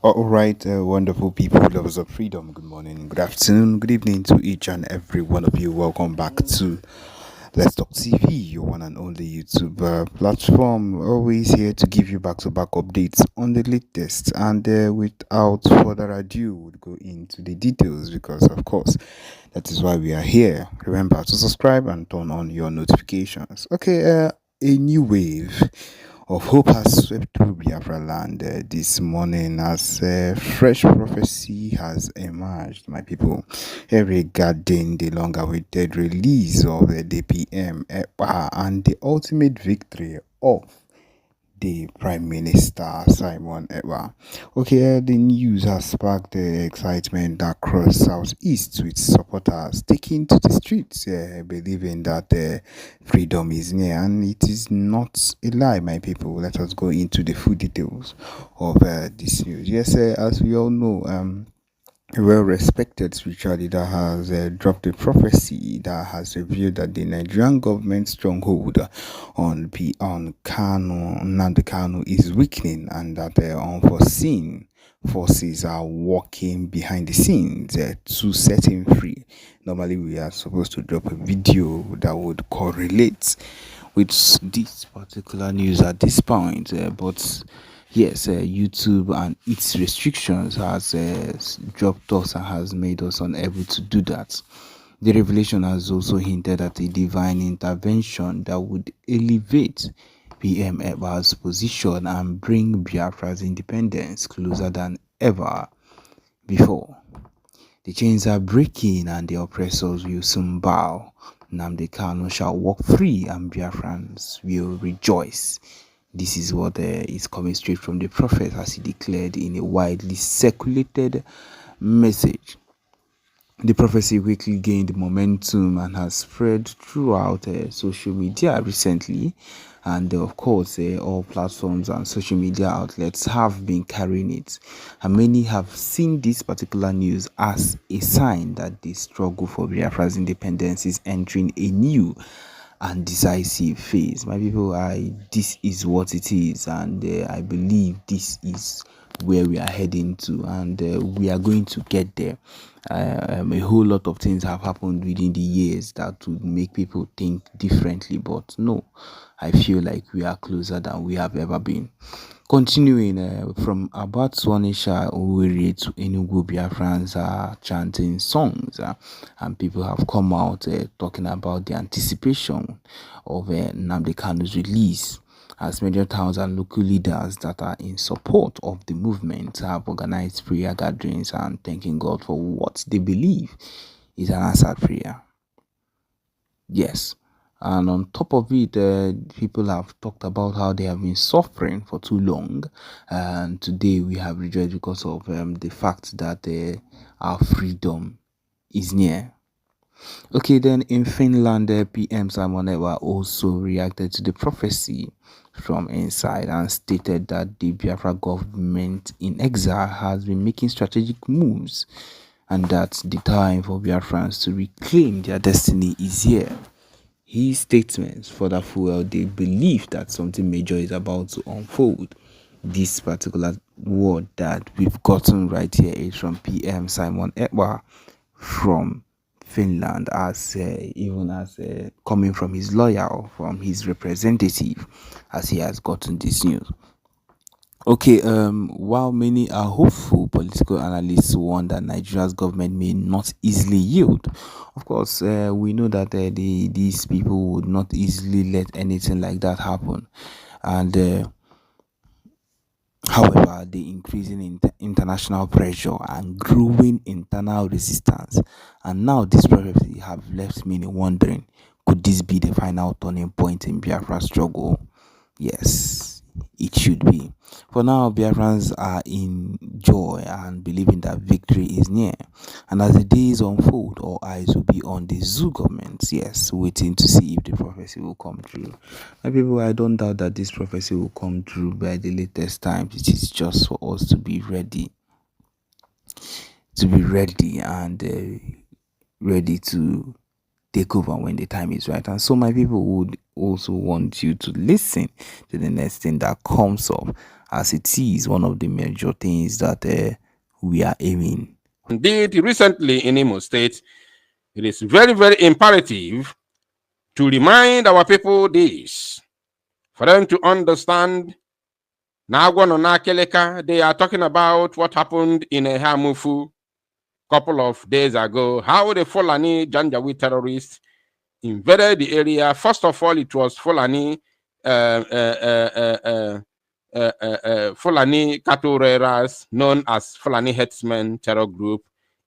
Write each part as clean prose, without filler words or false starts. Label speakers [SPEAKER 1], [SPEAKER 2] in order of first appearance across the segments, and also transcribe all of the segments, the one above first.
[SPEAKER 1] All right, wonderful people, lovers of freedom. Good morning, good afternoon, good evening to each and every one of you. Welcome back to Let's Talk TV, your one and only YouTube platform. Always here to give you back-to-back updates on the latest. And without further ado, we'll go into the details because, of course, that is why we are here. Remember to subscribe and turn on your notifications. Okay, a new wave of hope has swept through Biafraland this morning as fresh prophecy has emerged, my people, regarding the long awaited release of the PM Ekpa and the ultimate victory of the Prime Minister Simon Ekpa. Okay, the news has sparked excitement across Southeast with supporters taking to the streets, believing that freedom is near, and it is not a lie, my people. Let us go into the full details of this news. Yes, as we all know, a well-respected spiritual leader has dropped a prophecy that has revealed that the Nigerian government stronghold on Nnamdi Kanu is weakening, and that unforeseen forces are working behind the scenes to set him free. Normally, we are supposed to drop a video that would correlate with this particular news at this point, but yes, YouTube and its restrictions has dropped us and has made us unable to do that. The revelation has also hinted at a divine intervention that would elevate PM Ekpa's position and bring Biafra's independence closer than ever before. The chains are breaking and the oppressors will soon bow. Nnamdi Kanu shall walk free and Biafrans will rejoice. This is what is coming straight from the prophet as he declared in a widely circulated message. The prophecy quickly gained momentum and has spread throughout social media recently, and of course all platforms and social media outlets have been carrying it, and many have seen this particular news as a sign that the struggle for Biafra's independence is entering a new and decisive phase. My people, this is what it is, and I believe this is where we are heading to, and we are going to get there. A whole lot of things have happened within the years that would make people think differently, but no, I feel like we are closer than we have ever been. Continuing from about Swanisha Owerri to Enugu, Biafrans are chanting songs, and people have come out talking about the anticipation of Nnamdi Kanu's release, as major towns and local leaders that are in support of the movement have organized prayer gatherings and thanking God for what they believe is an answered prayer. Yes. And on top of it, people have talked about how they have been suffering for too long. And today we have rejoiced because of the fact that our freedom is near. Okay, then in Finland, PM Simon Ekpa also reacted to the prophecy from inside and stated that the Biafra government in exile has been making strategic moves and that the time for Biafrans to reclaim their destiny is here. His statements further fuel the belief that something major is about to unfold. This particular word that we've gotten right here is from PM Simon Ekpa from Finland, as even as coming from his lawyer or from his representative, as he has gotten this news. Okay, while many are hopeful, political analysts warn that Nigeria's government may not easily yield. Of course, we know that these people would not easily let anything like that happen. And however, the increasing international pressure and growing internal resistance, and now this prophecy have left many wondering, could this be the final turning point in Biafra's struggle? Yes, it should be. For now, Biafrans are in joy and believing that victory is near. And as the days unfold, all eyes will be on the zoo government, yes, waiting to see if the prophecy will come true. My people, I don't doubt that this prophecy will come true by the latest times. It is just for us to be ready. And ready to take over when the time is right. And so my people would also want you to listen to the next thing that comes up as it is one of the major things that we are aiming.
[SPEAKER 2] Did recently in Imo State, it is very, very imperative to remind our people this, for them to understand. They are talking about what happened in a Hamufu couple of days ago, how the Fulani Janjaweed terrorists invaded the area. First of all, it was Fulani Fulani cattle raiders known as Fulani Headsmen terror group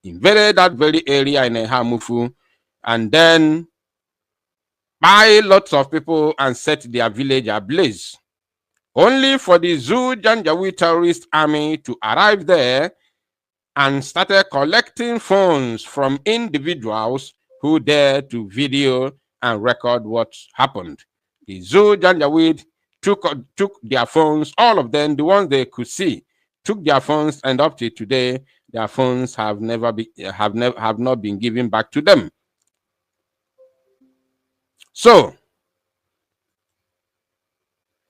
[SPEAKER 2] invaded that very area in Hamufu, and then by lots of people and set their village ablaze, only for the Zoo Janjaweed terrorist army to arrive there and started collecting phones from individuals who dared to video and record what happened. The Zoo Janjaweed took their phones, all of them, the ones they could see, took their phones, and up to today, their phones have not been given back to them. So,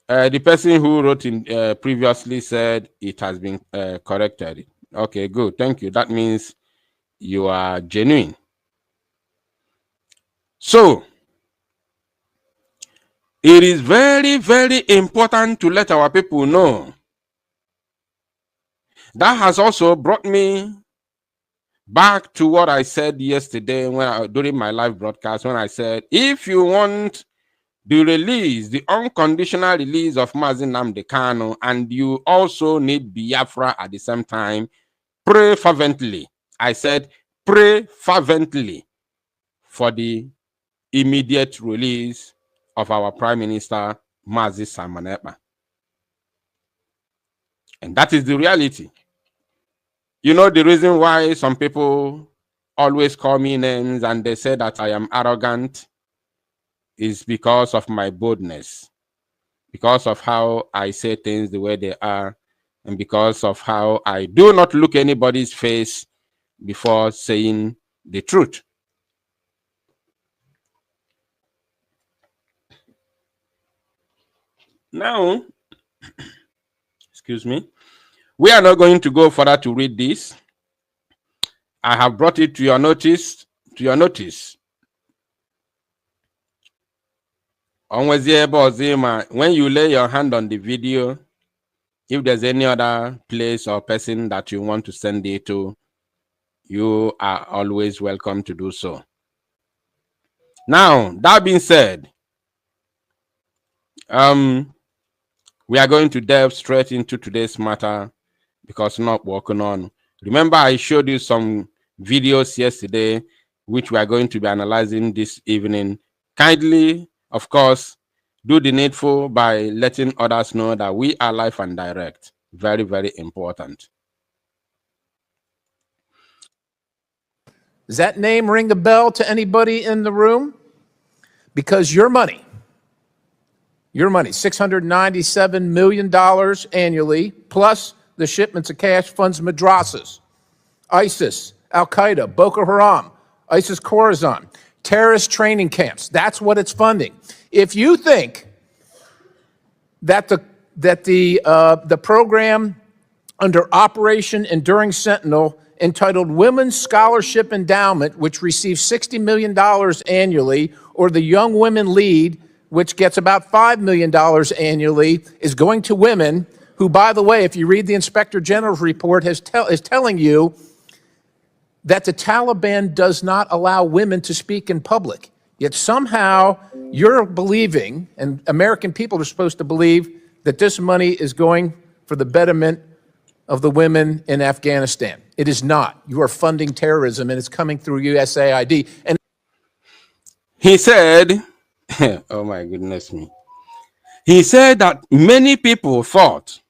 [SPEAKER 2] the person who wrote in previously said it has been corrected. Okay, good. Thank you. That means you are genuine. So, it is very, very important to let our people know. That has also brought me back to what I said yesterday during my live broadcast, when I said, if you want the unconditional release of Mazi Nnamdi Kanu, and you also need Biafra at the same time, pray fervently. I said, pray fervently for the immediate release of our Prime Minister, Mazi Simon Ekpa. And that is the reality. You know the reason why some people always call me names and they say that I am arrogant is because of my boldness, because of how I say things the way they are, and because of how I do not look anybody's face before saying the truth. Now, excuse me, we are not going to go further to read this. I have brought it to your notice. When you lay your hand on the video, if there's any other place or person that you want to send it to, you are always welcome to do so. Now, that being said, we are going to delve straight into today's matter because not working on. Remember, I showed you some videos yesterday, which we are going to be analyzing this evening. Kindly, of course, do the needful by letting others know that we are live and direct. Very, very important.
[SPEAKER 3] Does that name ring a bell to anybody in the room? Because your money, $697 million annually, plus the shipments of cash funds madrasas, ISIS, Al-Qaeda, Boko Haram, ISIS Khorasan, terrorist training camps. That's what it's funding. If you think that the program under Operation Enduring Sentinel entitled Women's Scholarship Endowment, which receives $60 million annually, or the Young Women Lead, which gets about $5 million annually, is going to women who, by the way, if you read the Inspector General's report, is telling you that the Taliban does not allow women to speak in public. Yet somehow you're believing, and American people are supposed to believe, that this money is going for the betterment of the women in Afghanistan. It is not. You are funding terrorism, and it's coming through USAID. And
[SPEAKER 2] he said, oh my goodness me. He said that many people thought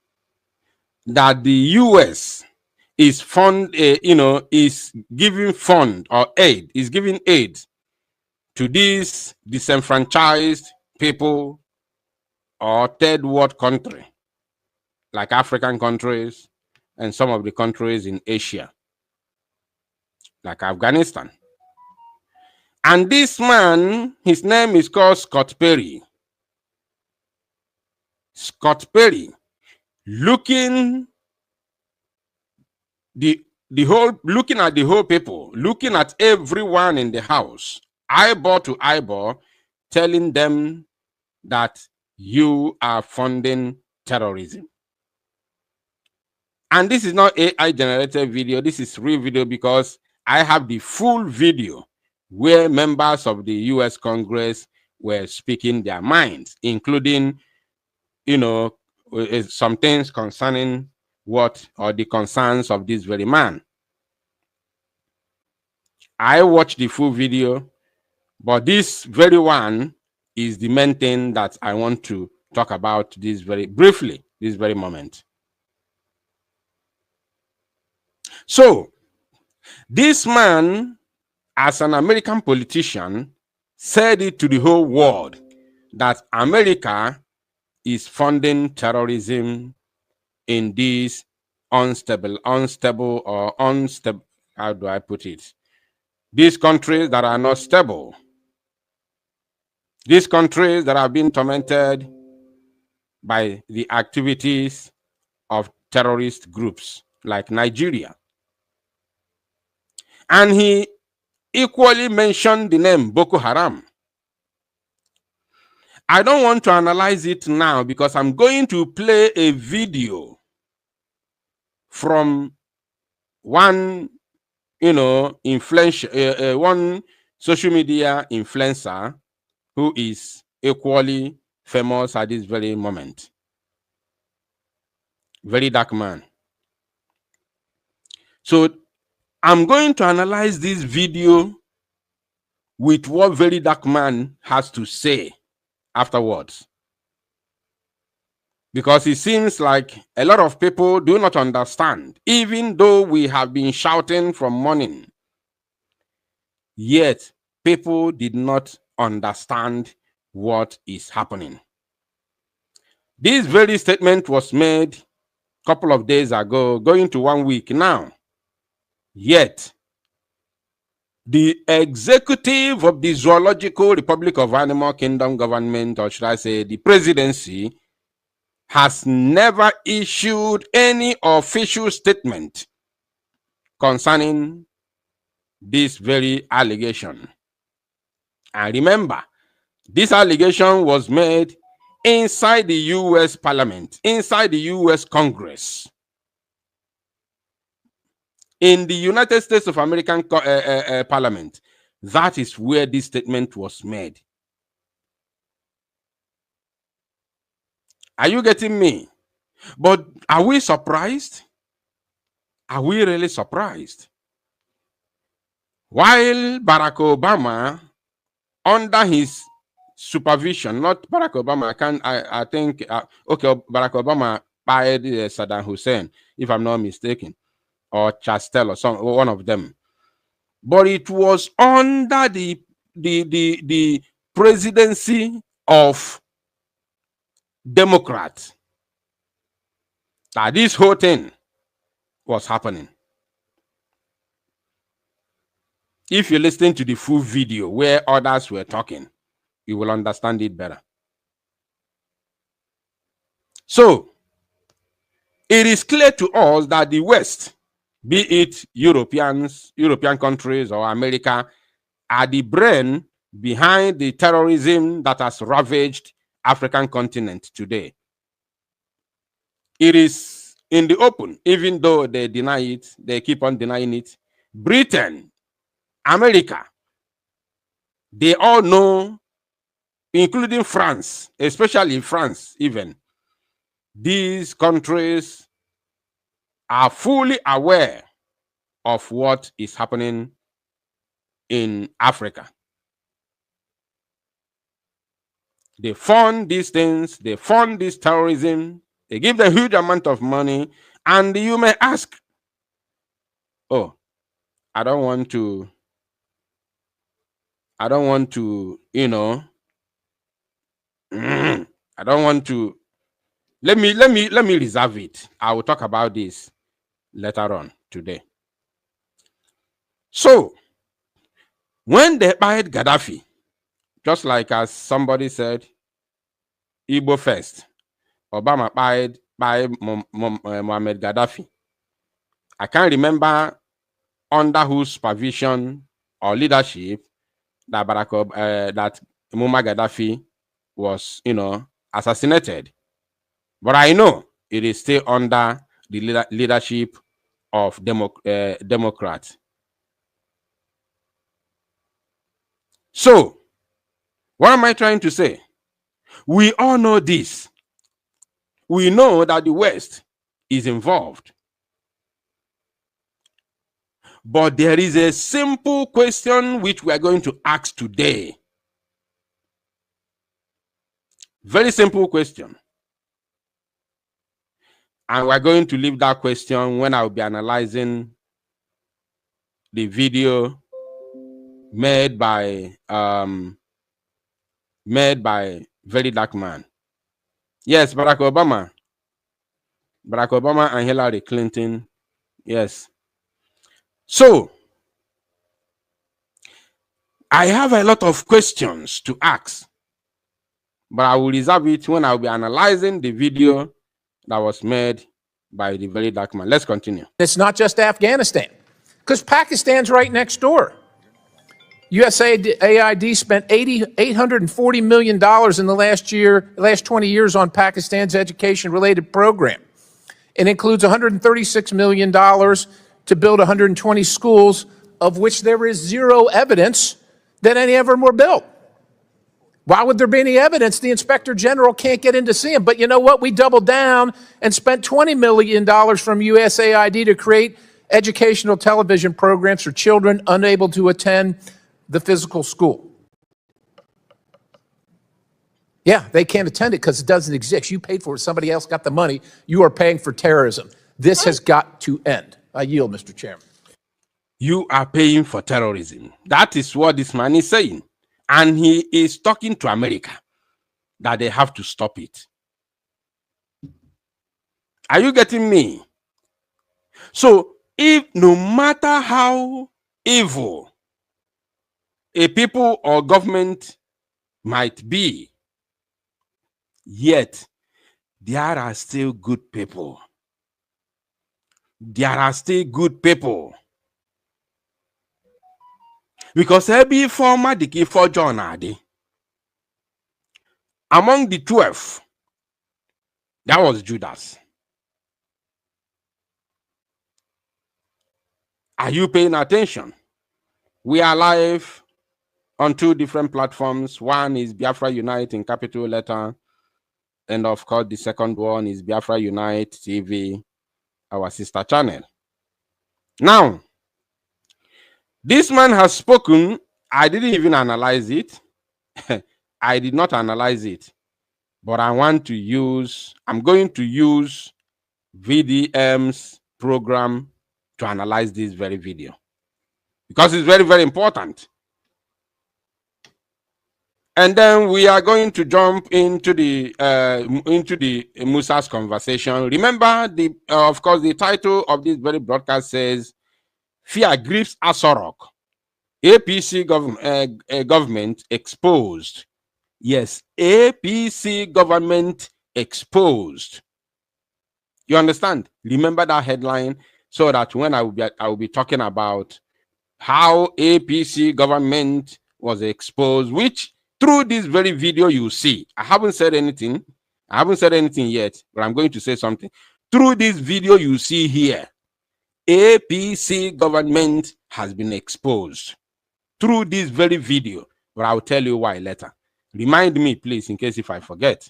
[SPEAKER 2] that the U.S. is is giving fund or aid, is giving aid to these disenfranchised people or third world country, like African countries and some of the countries in Asia, like Afghanistan. And this man, his name is called Scott Perry. Scott Perry looking looking at the whole people, looking at everyone in the house, eyeball to eyeball, telling them that you are funding terrorism. And this is not AI generated video, this is real video, because I have the full video where members of the US Congress were speaking their minds, including, some things concerning the concerns of this very man. I watched the full video, but this very one is the main thing that I want to talk about this very briefly, this very moment. So, this man, as an American politician, said it to the whole world that America is funding terrorism in these unstable, how do I put it? These countries that are not stable. These countries that have been tormented by the activities of terrorist groups like Nigeria. And he equally mentioned the name Boko Haram. I don't want to analyze it now because I'm going to play a video from one, influential, one social media influencer who is equally famous at this very moment. Very dark man. So I'm going to analyze this video with what very dark man has to say afterwards. Because it seems like a lot of people do not understand, even though we have been shouting from morning. Yet, people did not understand what is happening. This very statement was made a couple of days ago, going to 1 week now. Yet, the executive of the Zoological Republic of Animal Kingdom government, or should I say the presidency, has never issued any official statement concerning this very allegation. And remember, this allegation was made inside the US Parliament, inside the US Congress. In the United States of American Parliament, that is where this statement was made. Are you getting me? But are we surprised? Are we really surprised? While Barack Obama, under his supervision, not Barack Obama, I think, okay, Barack Obama fired Saddam Hussein, if I'm not mistaken, or Chastel, or one of them. But it was under the presidency of Democrats that this whole thing was happening. If you listen to the full video where others were talking, you will understand it better. So, it is clear to us that the West, be it European countries or America, are the brain behind the terrorism that has ravaged African continent today. It is in the open, even though they deny it, they keep on denying it. Britain, America, they all know, including France, especially France even. These countries are fully aware of what is happening in Africa. They fund these things, they fund this terrorism, they give them a huge amount of money, and you may ask, oh, I don't want to, I don't want to let me reserve it. I will talk about this later on today. So, when they fired Gaddafi, just like as somebody said, Igbo first, Obama fired by Muammar Gaddafi. I can't remember under whose supervision or leadership that that Muammar Gaddafi was, assassinated. But I know it is still under the leadership of Democrats. So, what am I trying to say? We all know this. We know that the West is involved. But there is a simple question which we are going to ask today. Very simple question. And we're going to leave that question when I'll be analyzing the video made by Very Dark Man. Yes, Barack Obama and Hillary Clinton. Yes. So I have a lot of questions to ask, but I will reserve it when I'll be analyzing the video that was made by the Very Dark Man. Let's continue.
[SPEAKER 3] It's not just Afghanistan, because Pakistan's right next door. USAID spent $840 million in the last 20 years on Pakistan's education-related program. It includes $136 million to build 120 schools, of which there is zero evidence that any of them were built. Why would there be any evidence? The Inspector General can't get in to see them. But you know what? We doubled down and spent $20 million from USAID to create educational television programs for children unable to attend the physical school. Yeah, they can't attend it because it doesn't exist. You paid for it. Somebody else got the money. You are paying for terrorism. This has got to end. I yield, Mr. Chairman.
[SPEAKER 2] You are paying for terrorism. That is what this man is saying. And he is talking to America that they have to stop it. Are you getting me? So, if no matter how evil a people or government might be, yet there are still good people. There are still good people. Because every former decay for John Adi, among the 12, that was Judas. Are you paying attention? We are live on 2 different platforms. One is Biafra Unite in capital letter. And of course, the second one is Biafra Unite TV, our sister channel. Now, this man has spoken. I didn't even analyze it. I did not analyze it. But I'm going to use VDM's program to analyze this very video. Because it's very, very important. And then we are going to jump into the Musa's conversation. Remember, of course, the title of this very broadcast says, "Fear grips Asorok. APC government exposed." Yes, APC government exposed. You understand? Remember that headline, so that when I will be talking about how APC government was exposed, which through this very video you see. I haven't said anything. I haven't said anything yet, but I'm going to say something. Through this video you see here, APC government has been exposed. Through this very video, but I'll tell you why later. Remind me, please, in case if I forget.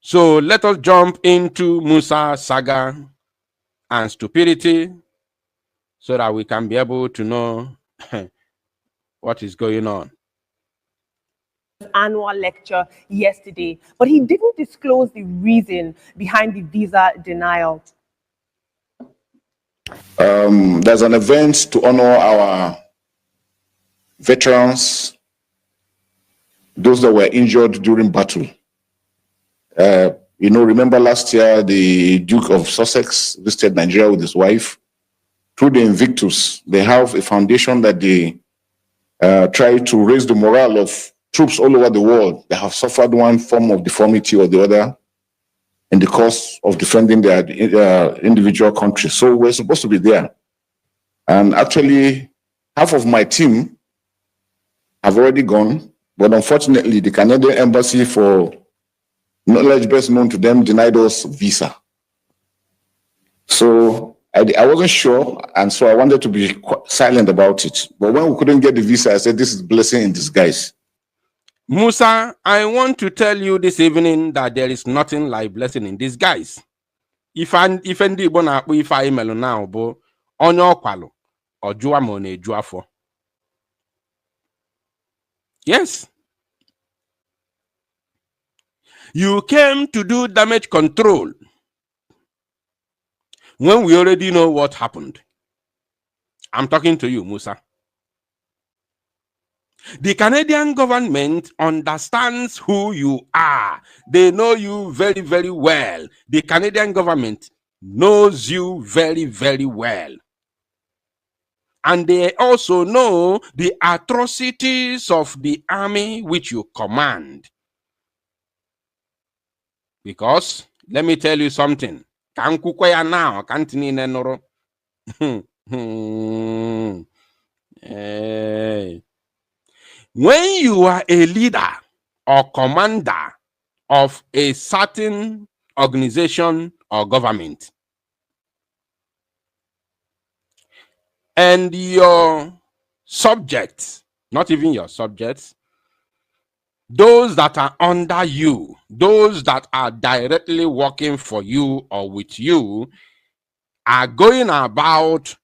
[SPEAKER 2] So let us jump into Musa saga and stupidity, so that we can be able to know what is going on.
[SPEAKER 4] Annual lecture yesterday, but he didn't disclose the reason behind the visa denial.
[SPEAKER 5] There's an event to honor our veterans, those that were injured during battle. Remember last year, the Duke of Sussex visited Nigeria with his wife. Through the Invictus, they have a foundation that they try to raise the morale of troops all over the world that have suffered one form of deformity or the other in the course of defending their individual countries. So we're supposed to be there. And actually, half of my team have already gone, but unfortunately, the Canadian embassy, for knowledge best known to them, denied us visa. So I wasn't sure, and so I wanted to be silent about it. But when we couldn't get the visa, I said, this is blessing in disguise.
[SPEAKER 2] Musa, I want to tell you this evening that there is nothing like blessing in disguise. If ndị Igbo na-akpọ ife anyị melụ now bụ onye ọkwalụ ọjụwa ma ọ na-eju afọ. Yes. You came to do damage control when we already know what happened. I'm talking to you, Musa. The Canadian government understands who you are. They know you very, very well. The Canadian government knows you very, very well. And they also know the atrocities of the army which you command. Because, let me tell you something. Now, when you are a leader or commander of a certain organization or government, and your subjects, not even your subjects, those that are under you, those that are directly working for you or with you, are going about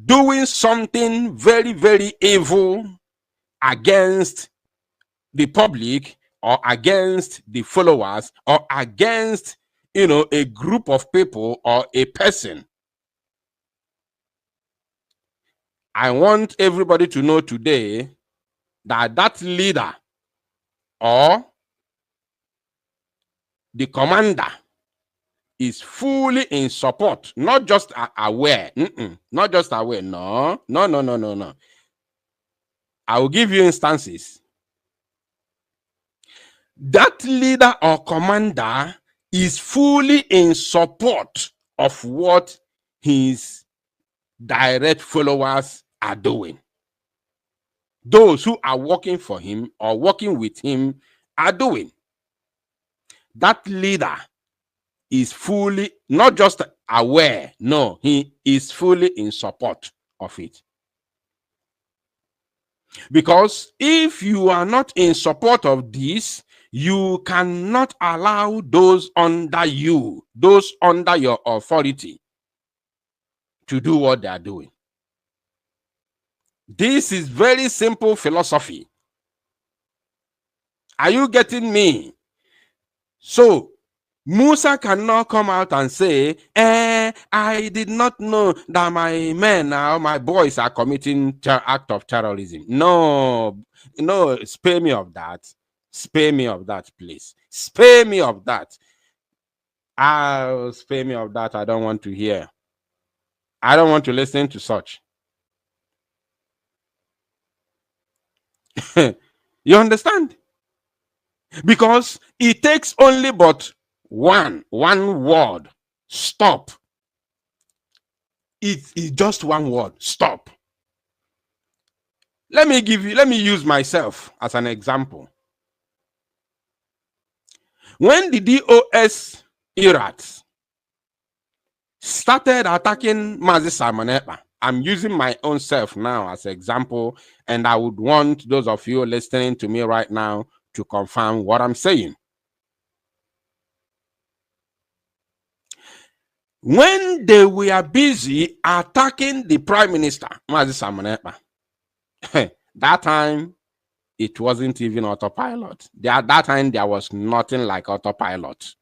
[SPEAKER 2] doing something very, very evil against the public or against the followers or against, a group of people or a person. I want everybody to know today that that leader or the commander is fully in support, not just aware. Not just aware. No. I will give you instances. That leader or commander is fully in support of what his direct followers are doing. Those who are working for him or working with him are doing. That leader is fully not just aware, no, he is fully in support of it. Because if you are not in support of this, you cannot allow those under you, those under your authority, to do what they are doing. This is very simple philosophy. Are you getting me? So, Musa cannot come out and say, I did not know that my men or my boys are committing act of terrorism. No, spare me of that. Spare me of that, please. Spare me of that. Spare me of that. I don't want to hear. I don't want to listen to such. You understand? Because it takes only but one word. Stop. It's just one word. Stop. Let me use myself as an example. When the DOS Irats started attacking Mazi Simon Ekpa, I'm using my own self now as an example, and I would want those of you listening to me right now to confirm what I'm saying. When they were busy attacking the Prime Minister, Mazi Simon Ekpa, that time it wasn't even autopilot. At that time there was nothing like autopilot.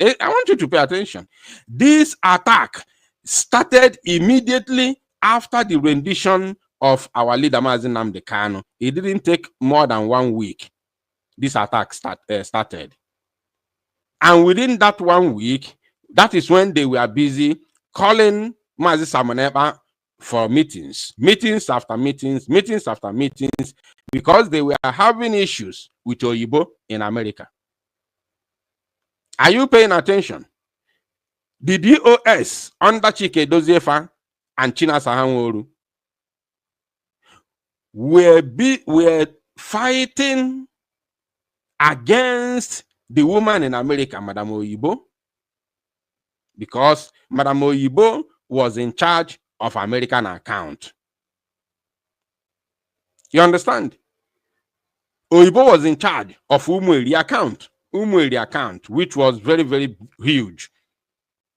[SPEAKER 2] I want you to pay attention. This attack started immediately after the rendition of our leader Mazi Nnamdi Kanu. It didn't take more than 1 week. This attack started. And within that 1 week, that is when they were busy calling Mazi Simon Ekpa for meetings after meetings, because they were having issues with Oyibo in America. Are you paying attention? The DOS under Chike Doziefa and Chinasa Nworu were fighting against the woman in America, Madam Oyibo, because Madam Oyibo was in charge of American account. You understand? Oyibo was in charge of Umueri account, which was very, very huge,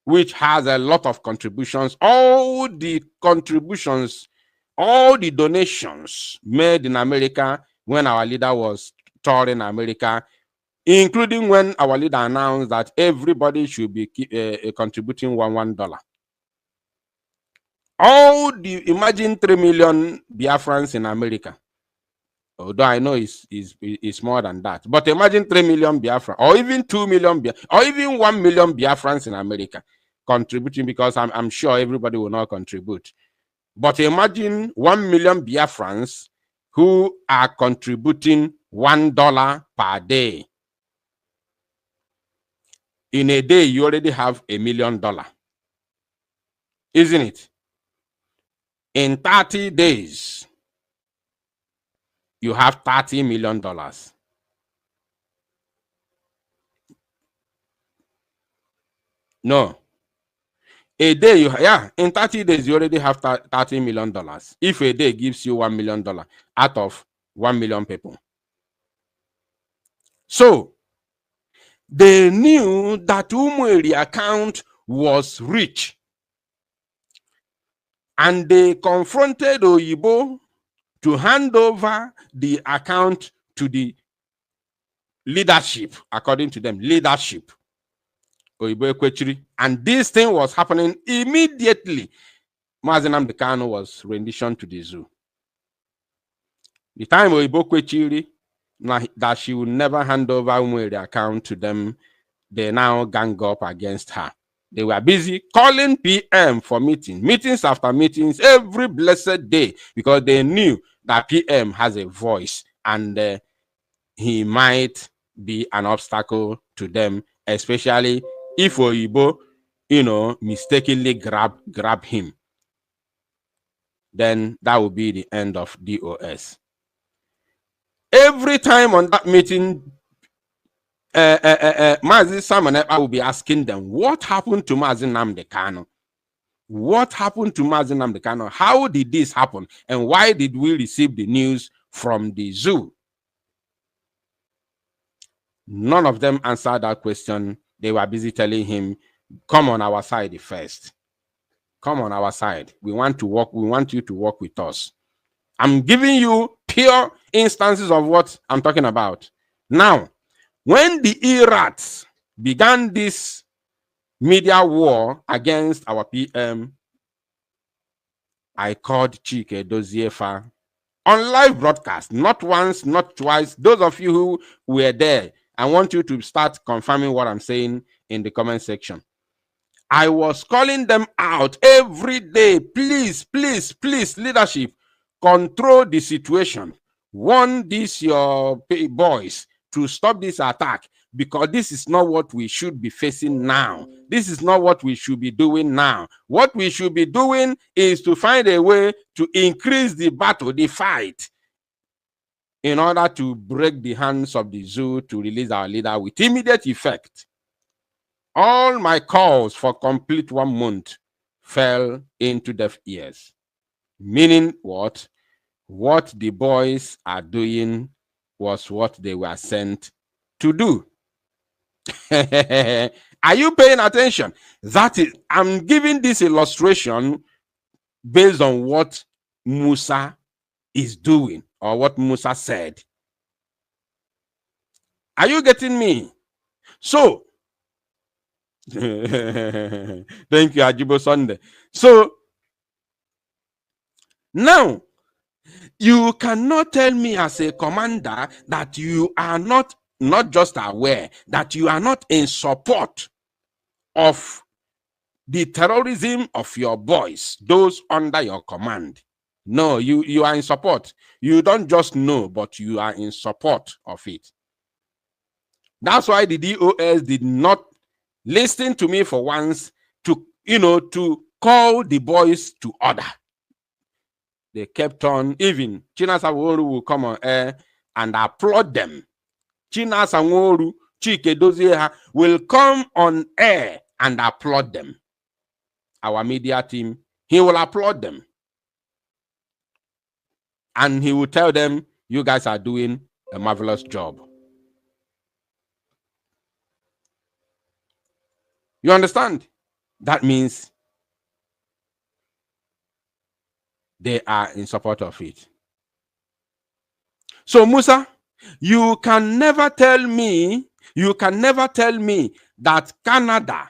[SPEAKER 2] which has a lot of contributions. All the contributions, all the donations made in America when our leader was touring America, including when our leader announced that everybody should be contributing $1. All the, imagine 3 million Biafrans in America. Although I know it's more than that. But imagine 3 million Biafrans, or even 2 million, or even 1 million Biafrans in America contributing, because I'm sure everybody will not contribute. But imagine 1 million Biafrans who are contributing $1 per day. In a day, you already have $1 million. Isn't it? In 30 days, you have $30 million. No. A day, in 30 days, you already have $30 million. If a day gives you $1 million out of 1 million people. So, they knew that Umueri account was rich. And they confronted Oyibo to hand over the account to the leadership, according to them, leadership. Oyibo Ekwechiri. And this thing was happening immediately. Mazi Nnamdi Kanu was renditioned to the zoo. The time Oyibo Ekwechiri that she would never hand over Umueri account to them, they now gang up against her. They were busy calling PM for meetings after meetings every blessed day, because they knew that PM has a voice and he might be an obstacle to them, especially if Oyibo, mistakenly grab him. Then that will be the end of DOS. Every time on that meeting, Mazi Simon Ekpa will be asking them, what happened to Mazi Nnamdi Kanu? What happened to Mazi Nnamdi Kanu? How did this happen? And why did we receive the news from the zoo? None of them answered that question. They were busy telling him, come on our side first. Come on our side. We want to work. We want you to work with us. I'm giving you pure instances of what I'm talking about. Now, when the Irats began this media war against our PM, I called Chike Doziefa on live broadcast, not once, not twice. Those of you who were there, I want you to start confirming what I'm saying in the comment section. I was calling them out every day. Please, please, please, leadership, control the situation. Warn these your boys to stop this attack, because this is not what we should be facing now. This is not what we should be doing now. What we should be doing is to find a way to increase the battle, the fight, in order to break the hands of the zoo to release our leader with immediate effect. All my calls for complete 1 month fell into deaf ears. Meaning what? What the boys are doing was what they were sent to do. Are you paying attention? That is, I'm giving this illustration based on what Musa is doing, or what Musa said. Are you getting me? So, thank you, Ajibo Sunday. So, now, you cannot tell me as a commander that you are not just aware, that you are not in support of the terrorism of your boys, those under your command. No, you are in support. You don't just know, but you are in support of it. That's why the DOS did not listen to me for once to, to call the boys to order. They kept on, even China Sawolu will come on air and applaud them. China Sawolu, Chike Dozieha will come on air and applaud them. Our media team, he will applaud them. And he will tell them, you guys are doing a marvelous job. You understand? That means they are in support of it. So, Musa, you can never tell me that Canada